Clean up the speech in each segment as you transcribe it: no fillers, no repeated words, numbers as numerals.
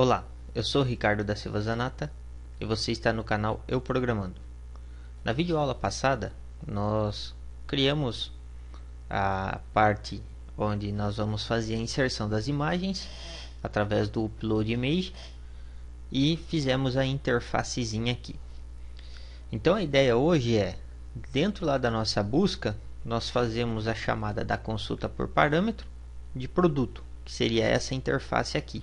Olá, eu sou Ricardo da Silva Zanata e você está no canal Eu Programando. Na videoaula passada, nós criamos a parte onde nós vamos fazer a inserção das imagens através do Upload Image e fizemos a interfacezinha aqui. Então a ideia hoje é, dentro lá da nossa busca, nós fazemos a chamada da consulta por parâmetro de produto, que seria essa interface aqui.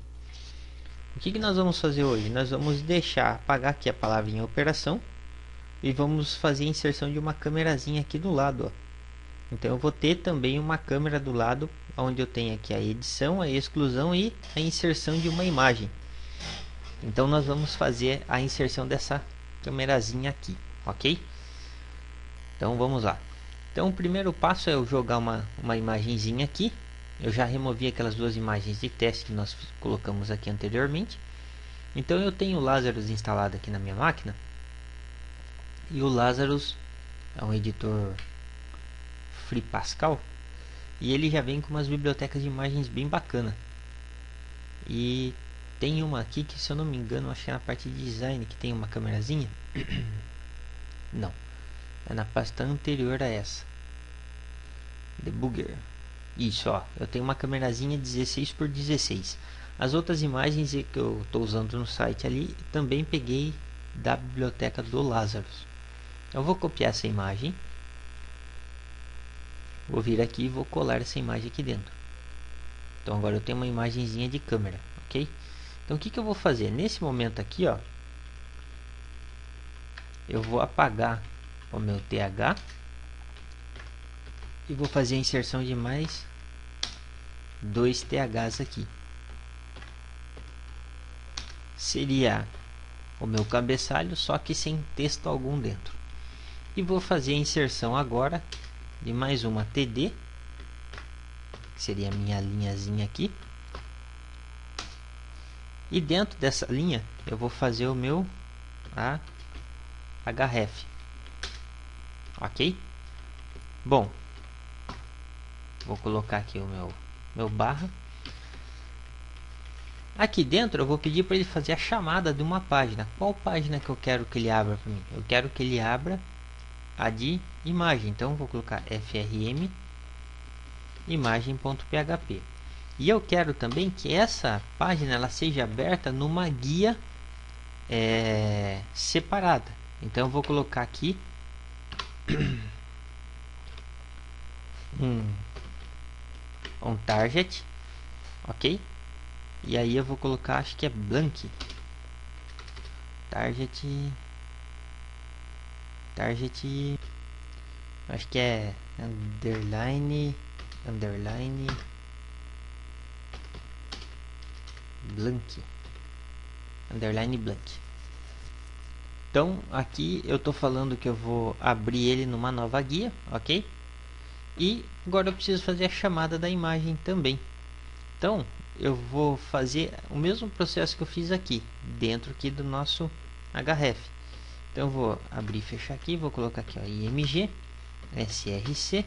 O que nós vamos fazer hoje? Nós vamos apagar aqui a palavrinha operação e vamos fazer a inserção de uma câmerazinha aqui do lado, ó. Então eu vou ter também uma câmera do lado, onde eu tenho aqui a edição, a exclusão e a inserção de uma imagem. Então nós vamos fazer a inserção dessa câmerazinha aqui, ok? Então vamos lá. Então o primeiro passo é eu jogar uma imagenzinha aqui. Eu já removi aquelas duas imagens de teste que nós colocamos aqui anteriormente. Então eu tenho o Lazarus instalado aqui na minha máquina. E o Lazarus é um editor Free Pascal. E ele já vem com umas bibliotecas de imagens bem bacana. E tem uma aqui que, se eu não me engano, acho que é na parte de design que tem uma câmerazinha. Não, é na pasta anterior a essa. Debugger. Isso, ó, eu tenho uma câmerazinha 16x16. As outras imagens que eu estou usando no site ali, também peguei da biblioteca do Lazarus. Eu vou copiar essa imagem. Vou vir aqui e vou colar essa imagem aqui dentro. Então agora eu tenho uma imagenzinha de câmera, ok? Então o que eu vou fazer? Nesse momento aqui, ó, eu vou apagar o meu TH. E vou fazer a inserção de mais 2 THs aqui. Seria o meu cabeçalho, só que sem texto algum dentro. E vou fazer a inserção agora de mais uma TD, que seria a minha linhazinha aqui. E dentro dessa linha eu vou fazer o meu href. Ok? Bom, vou colocar aqui o meu barra. Aqui dentro eu vou pedir para ele fazer a chamada de uma página. Qual página que eu quero que ele abra para mim? Eu quero que ele abra a de imagem. Então eu vou colocar frm imagem.php. E eu quero também que essa página ela seja aberta numa guia separada. Então eu vou colocar aqui um target, ok? E aí eu vou colocar, acho que é blank target, acho que é underline blank, underline blank. Então aqui eu tô falando que eu vou abrir ele numa nova guia, ok? E agora eu preciso fazer a chamada da imagem também. Então eu vou fazer o mesmo processo que eu fiz aqui dentro aqui do nosso href. Então eu vou abrir e fechar aqui, vou colocar aqui, ó, img src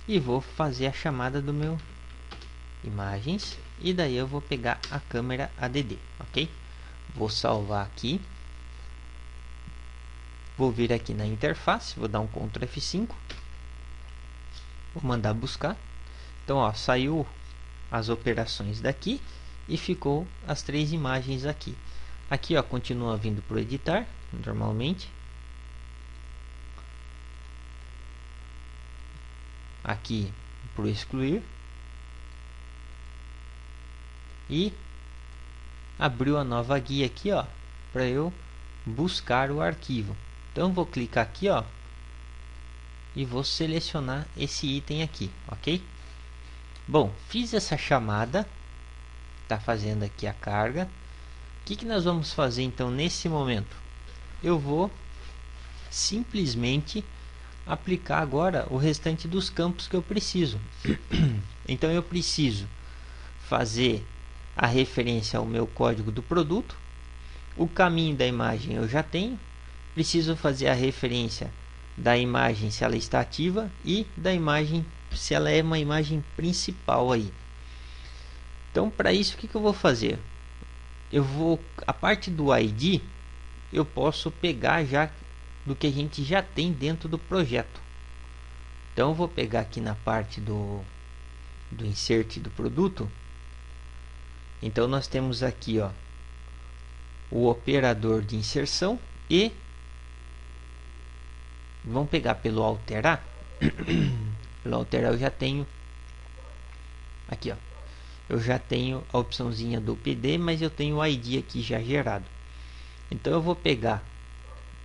e vou fazer a chamada do meu imagens, e daí eu vou pegar a câmera ADD, ok? Vou salvar aqui, vou vir aqui na interface, vou dar um Ctrl F5, vou mandar buscar. Então ó, saiu as operações daqui e ficou as 3 imagens aqui. Aqui ó, continua vindo para o editar normalmente. Aqui para o excluir. E abriu a nova guia aqui, ó, para eu buscar o arquivo. Então vou clicar aqui, ó, e vou selecionar esse item aqui, ok? Bom, fiz essa chamada, tá fazendo aqui a carga. O que nós vamos fazer então nesse momento? Eu vou simplesmente aplicar agora o restante dos campos que eu preciso. Então eu preciso fazer a referência ao meu código do produto. O caminho da imagem eu já tenho. Preciso fazer a referência da imagem se ela está ativa e da imagem se ela é uma imagem principal aí. Então, para isso, o que eu vou fazer? Eu vou, a parte do ID, eu posso pegar já do que a gente já tem dentro do projeto. Então, eu vou pegar aqui na parte do insert do produto. Então, nós temos aqui, ó, o operador de inserção e vamos pegar pelo alterar. Pelo alterar eu já tenho aqui, ó, eu já tenho a opçãozinha do PD, mas eu tenho o ID aqui já gerado. Então eu vou pegar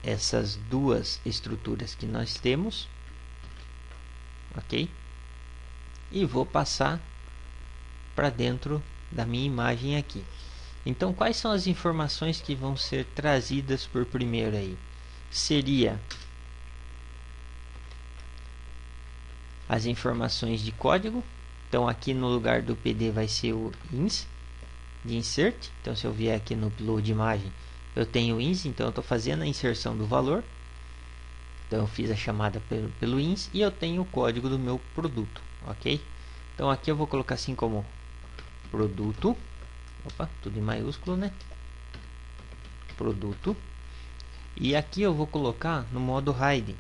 essas duas estruturas que nós temos, ok, e vou passar para dentro da minha imagem aqui. Então, quais são as informações que vão ser trazidas por primeiro aí? Seria as informações de código. Então, aqui no lugar do PD vai ser o ins de insert. Então, se eu vier aqui no upload de imagem, eu tenho o ins. Então, eu estou fazendo a inserção do valor. Então, eu fiz a chamada pelo ins e eu tenho o código do meu produto, ok? Então, aqui eu vou colocar assim como produto. Opa, tudo em maiúsculo, né? Produto. E aqui eu vou colocar no modo hide.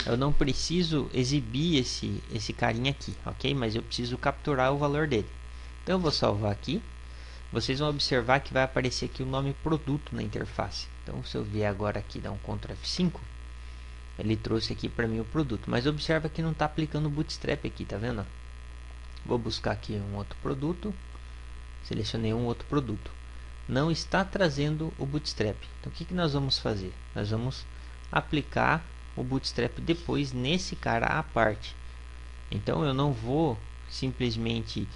Eu não preciso exibir esse carinha aqui, ok? Mas eu preciso capturar o valor dele. Então eu vou salvar aqui. Vocês vão observar que vai aparecer aqui o nome produto na interface. Então se eu vier agora aqui dar um Ctrl F5, ele trouxe aqui para mim o produto. Mas observa que não está aplicando o Bootstrap aqui, tá vendo? Vou buscar aqui um outro produto. Selecionei um outro produto. Não está trazendo o Bootstrap. Então o que nós vamos fazer? Nós vamos aplicar o Bootstrap depois nesse cara à parte. Então eu não vou simplesmente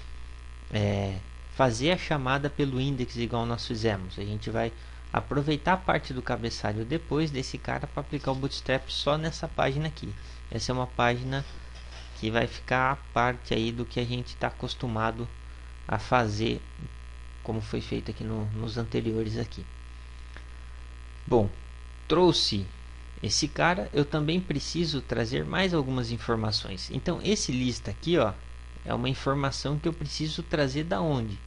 fazer a chamada pelo index igual nós fizemos. A gente vai aproveitar a parte do cabeçalho depois desse cara para aplicar o Bootstrap só nessa página aqui. Essa é uma página que vai ficar a parte aí do que a gente está acostumado a fazer, como foi feito aqui nos anteriores aqui. Bom, trouxe esse cara, eu também preciso trazer mais algumas informações. Então esse lista aqui, ó, é uma informação que eu preciso trazer da onde?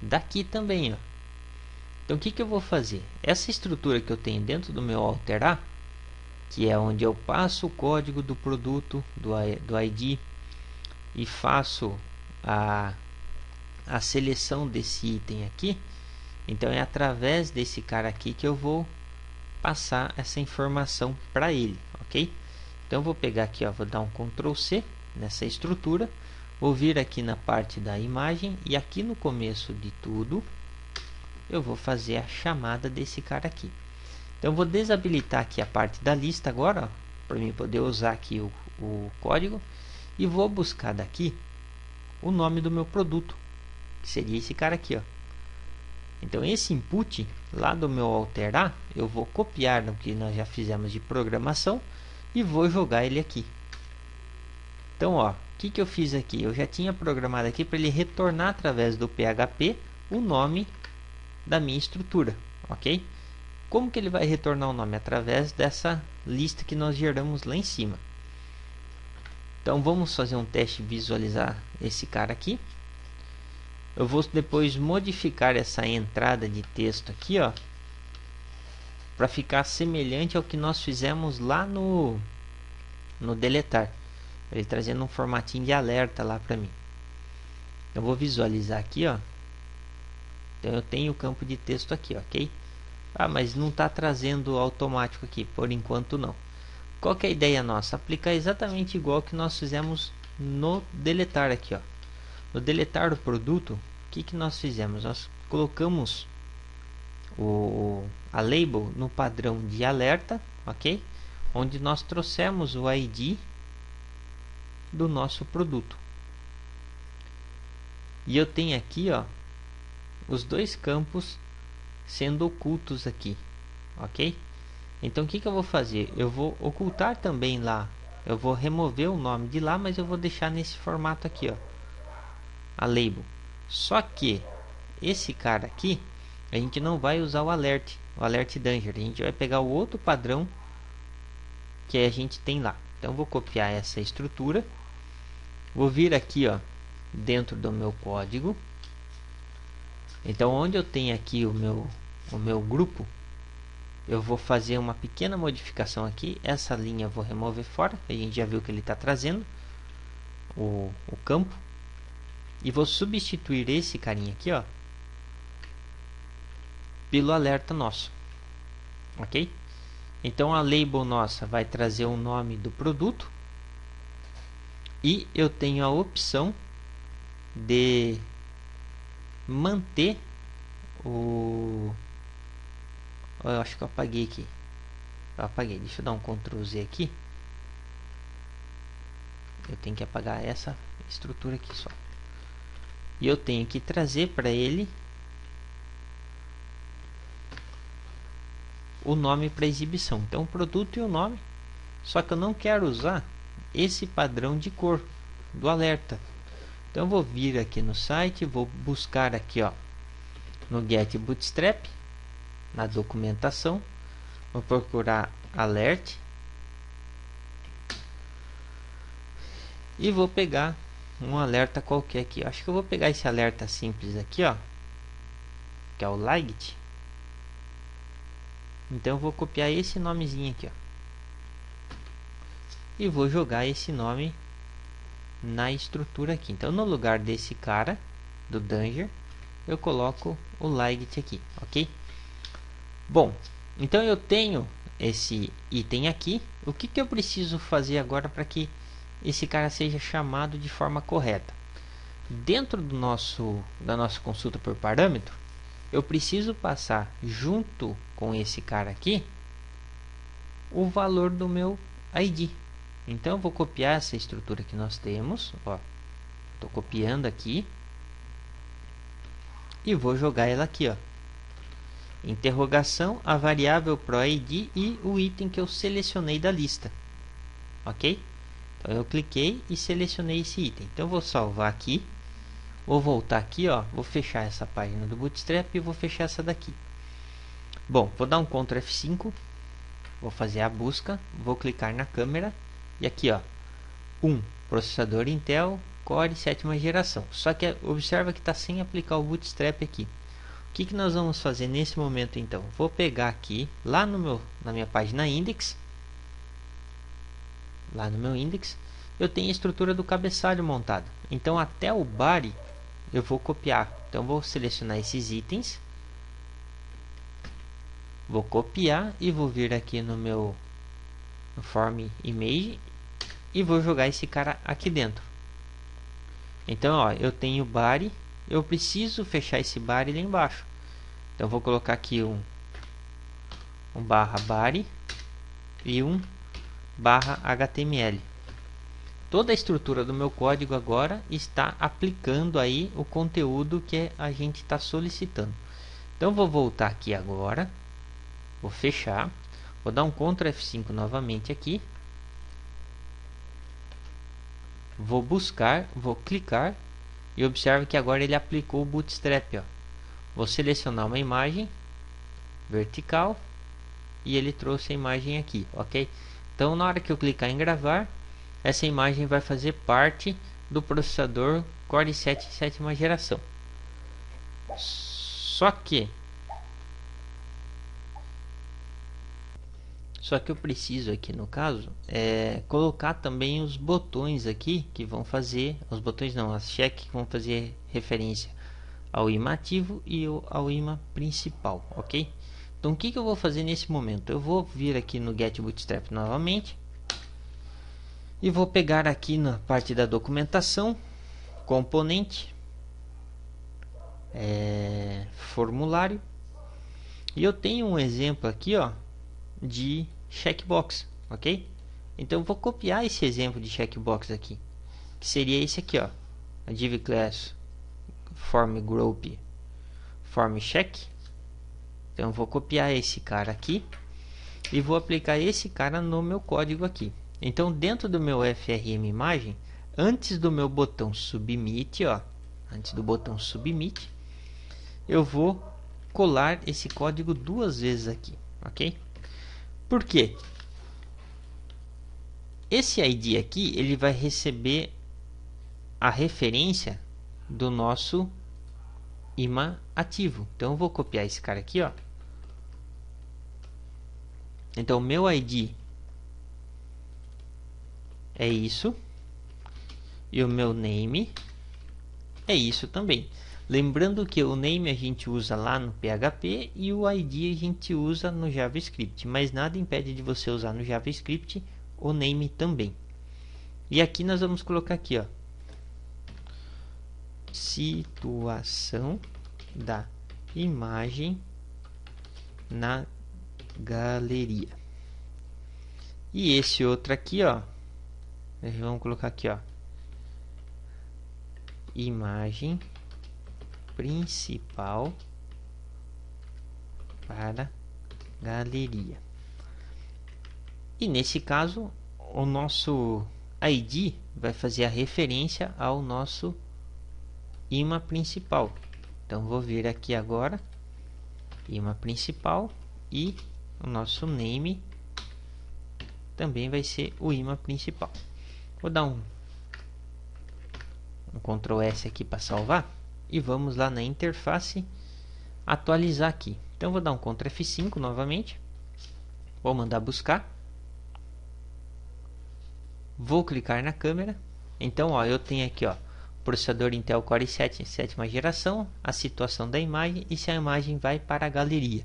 Daqui também, ó. Então o que eu vou fazer? Essa estrutura que eu tenho dentro do meu alterar, que é onde eu passo o código do produto, do ID, e faço a seleção desse item aqui. Então é através desse cara aqui que eu vou passar essa informação para ele, ok? Então eu vou pegar aqui, ó, vou dar um Ctrl C nessa estrutura, vou vir aqui na parte da imagem e aqui no começo de tudo eu vou fazer a chamada desse cara aqui. Então eu vou desabilitar aqui a parte da lista agora, para mim poder usar aqui o código, e vou buscar daqui o nome do meu produto, que seria esse cara aqui, ó. Então esse input lá do meu alterar, eu vou copiar no que nós já fizemos de programação e vou jogar ele aqui. Então, ó, o que eu fiz aqui? Eu já tinha programado aqui para ele retornar através do PHP o nome da minha estrutura, ok? Como que ele vai retornar o nome? Através dessa lista que nós geramos lá em cima. Então vamos fazer um teste, visualizar esse cara aqui. Eu vou depois modificar essa entrada de texto aqui, ó, para ficar semelhante ao que nós fizemos lá no deletar. Ele trazendo um formatinho de alerta lá para mim. Eu vou visualizar aqui, ó. Então eu tenho o campo de texto aqui, ok? Ah, mas não está trazendo automático aqui, por enquanto não. Qual que é a ideia nossa? Aplicar exatamente igual que nós fizemos no deletar aqui, ó. No deletar o produto, o que nós fizemos? Nós colocamos a label no padrão de alerta, ok? Onde nós trouxemos o ID do nosso produto. E eu tenho aqui, ó, os dois campos sendo ocultos aqui, ok? Então o que eu vou fazer? Eu vou ocultar também lá, eu vou remover o nome de lá, mas eu vou deixar nesse formato aqui, ó, a label. Só que esse cara aqui a gente não vai usar o alert danger, a gente vai pegar o outro padrão que a gente tem lá. Então vou copiar essa estrutura, vou vir aqui, ó, dentro do meu código. Então onde eu tenho aqui o meu grupo, eu vou fazer uma pequena modificação aqui. Essa linha eu vou remover fora, a gente já viu que ele está trazendo o campo, e vou substituir esse carinha aqui, ó, pelo alerta nosso, ok? Então a label nossa vai trazer o nome do produto, e eu tenho a opção de manter o... Eu acho que eu apaguei aqui. Deixa eu dar um Ctrl Z aqui. Eu tenho que apagar essa estrutura aqui só. E eu tenho que trazer para ele o nome para exibição. Então o produto e o nome. Só que eu não quero usar esse padrão de cor do alerta. Então eu vou vir aqui no site, vou buscar aqui, ó, no Get Bootstrap, na documentação, vou procurar alert e vou pegar um alerta qualquer aqui. Acho que eu vou pegar esse alerta simples aqui, ó, que é o Light. Então eu vou copiar esse nomezinho aqui, ó, e vou jogar esse nome na estrutura aqui. Então no lugar desse cara do Danger, eu coloco o Light aqui, ok? Bom, então eu tenho esse item aqui. O que eu preciso fazer agora para que esse cara seja chamado de forma correta? Dentro da nossa consulta por parâmetro, eu preciso passar junto com esse cara aqui o valor do meu ID. Então eu vou copiar essa estrutura que nós temos, ó, estou copiando aqui e vou jogar ela aqui, ó, interrogação, a variável ProID e o item que eu selecionei da lista, ok? Então eu cliquei e selecionei esse item. Então eu vou salvar aqui, vou voltar aqui, ó, vou fechar essa página do Bootstrap e vou fechar essa daqui. Bom, vou dar um Ctrl F5, vou fazer a busca, vou clicar na câmera e aqui, ó, processador Intel Core 7ª geração. Só que observa que está sem aplicar o Bootstrap aqui. O que nós vamos fazer nesse momento então? Vou pegar aqui, lá na minha página index, lá no meu index, eu tenho a estrutura do cabeçalho montada. Então até o body eu vou copiar. Então vou selecionar esses itens, vou copiar e vou vir aqui no meu form image e vou jogar esse cara aqui dentro. Então, ó, eu tenho body, eu preciso fechar esse body lá embaixo. Então vou colocar aqui um barra body e um barra HTML. Toda a estrutura do meu código agora está aplicando aí o conteúdo que a gente está solicitando. Então vou voltar aqui agora, vou fechar, vou dar um Ctrl F5 novamente aqui, vou buscar, vou clicar e observe que agora ele aplicou o Bootstrap, ó. Vou selecionar uma imagem vertical e ele trouxe a imagem aqui, ok? Então na hora que eu clicar em gravar, essa imagem vai fazer parte do processador Core 7 7ª geração. Só que eu preciso aqui no caso colocar também os botões aqui que vão fazer, os botões não, as check que vão fazer referência ao imã ativo e ao imã principal, ok? Então o que eu vou fazer nesse momento? Eu vou vir aqui no Get Bootstrap novamente e vou pegar aqui na parte da documentação, componente, formulário, e eu tenho um exemplo aqui, ó, de checkbox, ok? Então eu vou copiar esse exemplo de checkbox aqui, que seria esse aqui, ó, a div class form group form check. Então eu vou copiar esse cara aqui e vou aplicar esse cara no meu código aqui. Então dentro do meu FRM imagem, antes do meu botão submit, ó, antes do botão submit, eu vou colar esse código duas vezes aqui, ok? Por quê? esse ID aqui, ele vai receber a referência do nosso imã ativo. Então eu vou copiar esse cara aqui, ó. Então o meu ID é isso e o meu name é isso também. Lembrando que o name a gente usa lá no PHP e o ID a gente usa no JavaScript, mas nada impede de você usar no JavaScript o name também. E aqui nós vamos colocar aqui, ó, situação da imagem na galeria. E esse outro aqui, ó, vamos colocar aqui, ó, imagem principal para galeria. E nesse caso, o nosso ID vai fazer a referência ao nosso imã principal. Então vou vir aqui agora, imã principal, e o nosso name também vai ser o imã principal. Vou dar um Ctrl S aqui para salvar e vamos lá na interface atualizar aqui. Então vou dar um Ctrl F5 novamente, vou mandar buscar, vou clicar na câmera. Então ó, eu tenho aqui, ó, processador Intel Core i7 sétima geração, a situação da imagem e se a imagem vai para a galeria.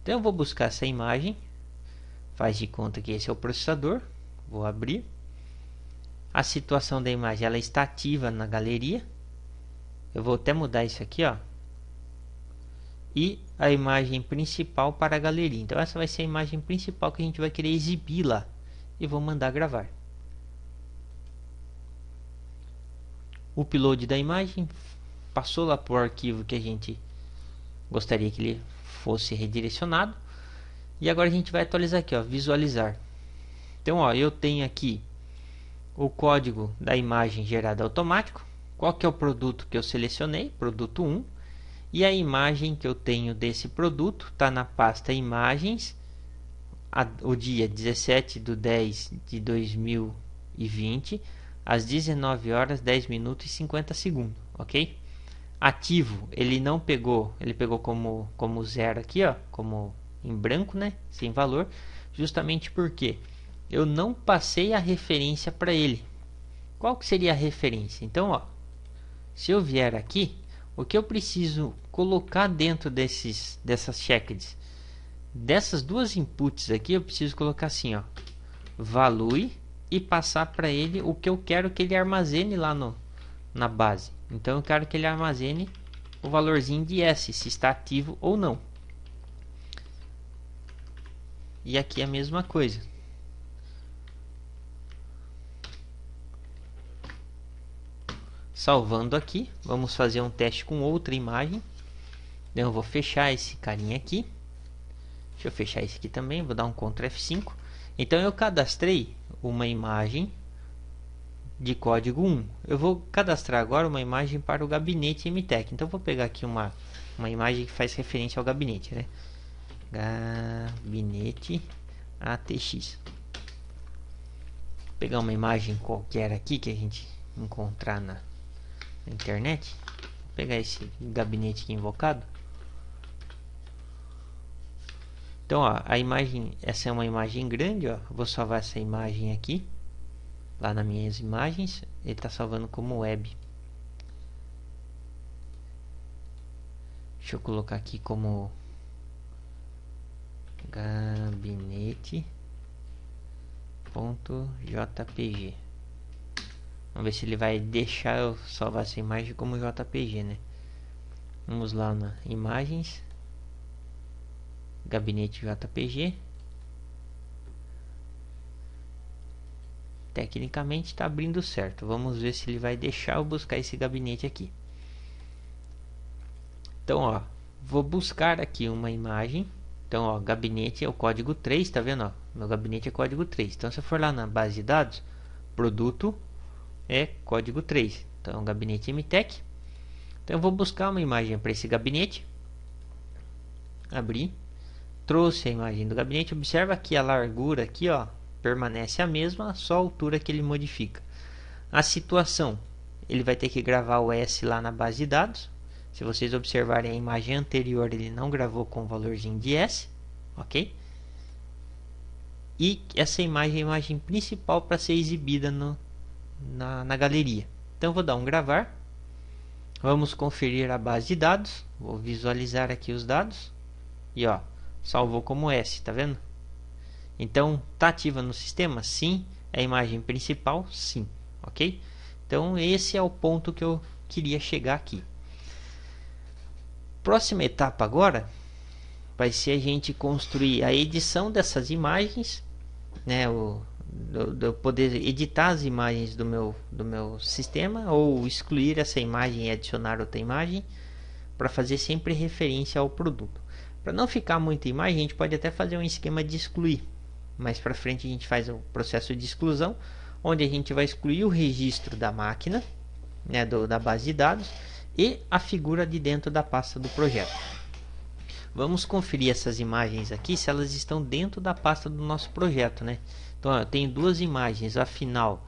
Então eu vou buscar essa imagem, faz de conta que esse é o processador, vou abrir. A situação da imagem, ela está ativa na galeria. Eu vou até mudar isso aqui, ó. E a imagem principal para a galeria. Então essa vai ser a imagem principal que a gente vai querer exibir lá. E vou mandar gravar. O upload da imagem passou lá para o arquivo que a gente gostaria que ele fosse redirecionado. E agora a gente vai atualizar aqui, ó, visualizar. Então, ó, eu tenho aqui o código da imagem gerada automático. Qual que é o produto que eu selecionei? Produto 1. E a imagem que eu tenho desse produto está na pasta imagens. O dia 17/10/2020, às 19 horas 10 minutos e 50 segundos, ok? Ativo, ele não pegou, ele pegou como zero aqui, ó, como em branco, né, sem valor, justamente porque eu não passei a referência para ele. Qual que seria a referência? Então, ó, se eu vier aqui, o que eu preciso colocar dentro dessas checkeds, dessas duas inputs aqui, eu preciso colocar assim, ó, value, e passar para ele o que eu quero que ele armazene lá na base. Então eu quero que ele armazene o valorzinho de S, se está ativo ou não. E aqui é a mesma coisa. Salvando aqui, vamos fazer um teste com outra imagem. Então eu vou fechar esse carinha aqui. Deixa eu fechar esse aqui também, vou dar um Ctrl F5. Então eu cadastrei uma imagem de código 1. Eu vou cadastrar agora uma imagem para o gabinete MTech. Então eu vou pegar aqui uma imagem que faz referência ao gabinete, né? Gabinete ATX. Vou pegar uma imagem qualquer aqui que a gente encontrar na internet. Vou pegar esse gabinete aqui invocado. Então, ó, a imagem, essa é uma imagem grande, ó. Vou salvar essa imagem aqui, lá nas minhas imagens. Ele está salvando como web. Deixa eu colocar aqui como gabinete.jpg. Vamos ver se ele vai deixar eu salvar essa imagem como JPG, né? Vamos lá na imagens, gabinete JPG. Tecnicamente está abrindo certo. Vamos ver se ele vai deixar eu buscar esse gabinete aqui. Então, ó, vou buscar aqui uma imagem. Então, ó, gabinete é o código 3, tá vendo, ó? Meu gabinete é código 3. Então, se eu for lá na base de dados, produto é código 3. Então, gabinete MTech. Então, eu vou buscar uma imagem para esse gabinete. Abrir. Trouxe a imagem do gabinete. Observa aqui a largura aqui, ó, permanece a mesma, só a altura que ele modifica. A situação, ele vai ter que gravar o S lá na base de dados. Se vocês observarem a imagem anterior, ele não gravou com o valorzinho de S, ok? E essa imagem é a imagem principal para ser exibida na galeria. Então vou dar um gravar. Vamos conferir a base de dados. Vou visualizar aqui os dados. E ó, salvou como S, tá vendo? Então, tá ativa no sistema? Sim. É a imagem principal? Sim. Ok? Então, esse é o ponto que eu queria chegar aqui. Próxima etapa agora vai ser a gente construir a edição dessas imagens, né? Eu poder editar as imagens do meu sistema, ou excluir essa imagem e adicionar outra imagem, para fazer sempre referência ao produto. Para não ficar muita imagem, a gente pode até fazer um esquema de excluir. Mais para frente a gente faz o processo de exclusão, onde a gente vai excluir o registro da máquina, né, da base de dados, e a figura de dentro da pasta do projeto. Vamos conferir essas imagens aqui, se elas estão dentro da pasta do nosso projeto, né? Então, ó, eu tenho duas imagens, a final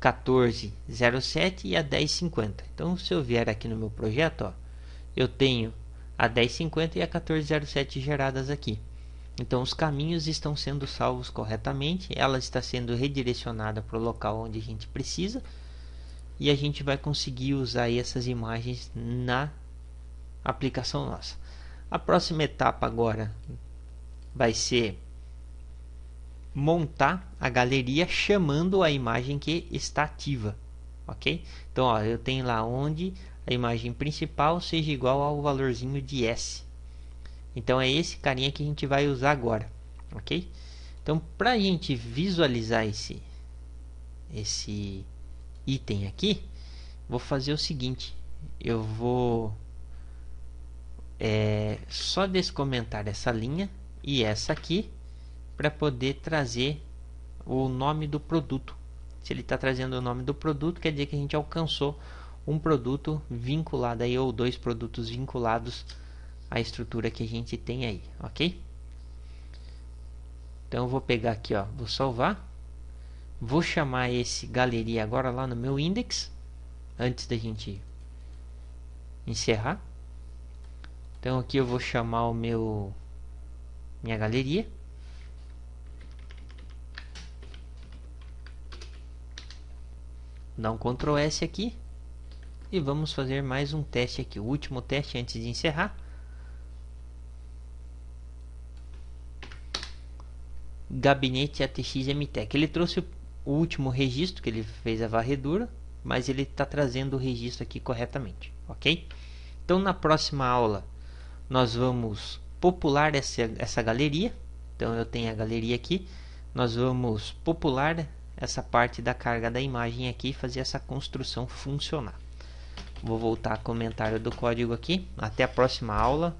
1407 e a 1050. Então, se eu vier aqui no meu projeto, ó, eu tenho a 1050 e a 1407 geradas aqui. Então, os caminhos estão sendo salvos corretamente, ela está sendo redirecionada para o local onde a gente precisa, e a gente vai conseguir usar essas imagens na aplicação nossa. A próxima etapa agora vai ser montar a galeria chamando a imagem que está ativa, ok? Então, ó, eu tenho lá onde a imagem principal seja igual ao valorzinho de S. Então é esse carinha que a gente vai usar agora, ok? Então, para a gente visualizar esse item aqui, vou fazer o seguinte: eu vou só descomentar essa linha e essa aqui, para poder trazer o nome do produto. Se ele está trazendo o nome do produto, quer dizer que a gente alcançou um produto vinculado aí, ou dois produtos vinculados à estrutura que a gente tem aí, ok? Então eu vou pegar aqui, ó, vou salvar, vou chamar esse galeria agora lá no meu index, antes da gente encerrar. Então aqui eu vou chamar minha galeria. Dá um Ctrl S aqui e vamos fazer mais um teste aqui, o último teste antes de encerrar. Gabinete ATX MTech. Ele trouxe o último registro, que ele fez a varredura, mas ele está trazendo o registro aqui corretamente, ok? Então na próxima aula nós vamos popular essa galeria. Então eu tenho a galeria aqui, nós vamos popular essa parte da carga da imagem aqui, fazer essa construção funcionar. Vou voltar ao comentário do código aqui. Até a próxima aula.